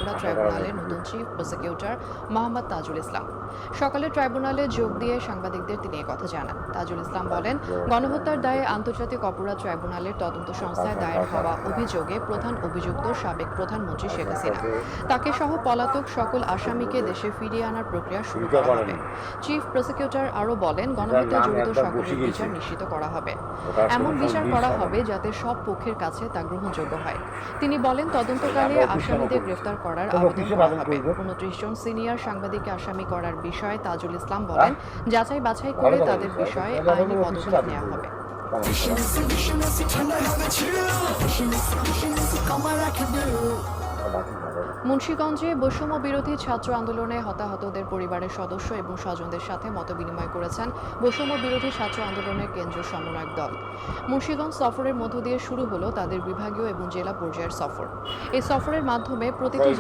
কপুরা ট্রাইব্যুনালের নতুন chief prosecutor Mohammad Tajul Islam. সকালে ট্রাইব্যুনালে যোগ দিয়ে সাংবাদিকদের তিনি কথা জানান। তাজুল ইসলাম বলেন, গণহত্যার দায়ে আন্তর্জাতিক অপরাধ ট্রাইব্যুনালের তদন্ত সংস্থায় দায়ের হওয়া অভিযোগে প্রধান অভিযুক্ত সাবেক প্রধানমন্ত্রী শেখ হাসিনা, তাকে সহ পলাতক সকল আসামিকে দেশে ফিরিয়ে আনার প্রক্রিয়া শুরু করা হবে। চিফ প্রসিকিউটর আরও বলেন, গণহত্যায় জড়িত সকলের বিচার নিশ্চিত করা হবে। এমন বিচার করা হবে যাতে সব পক্ষের কাছে তা গ্রহণযোগ্য হয়। তিনি বলেন, তদন্তকালে আসামিদের গ্রেফতার করার আবেদন করা হবে। ২৯ জন সিনিয়র সাংবাদিককে আসামি করার বিষয়ে তাজুল ইসলাম বলেন, যাচাই বাছাই করে তাদের বিষয়ে আইনি পদক্ষেপ নেওয়া হবে। মুন্সিগঞ্জে বৈষম্য বিরোধী ছাত্র আন্দোলনে হতাহতদের পরিবারের সদস্য এবং স্বজনদের সাথে মতবিনিময় করেছেন বৈষম্য বিরোধী ছাত্র আন্দোলনের কেন্দ্রীয় সমন্বয়ক দল। মুন্সিগঞ্জ সফরের মধ্য দিয়ে শুরু হলো তাদের বিভাগীয় এবং জেলা পর্যায়ের সফর। এই সফরের মাধ্যমে প্রতিটি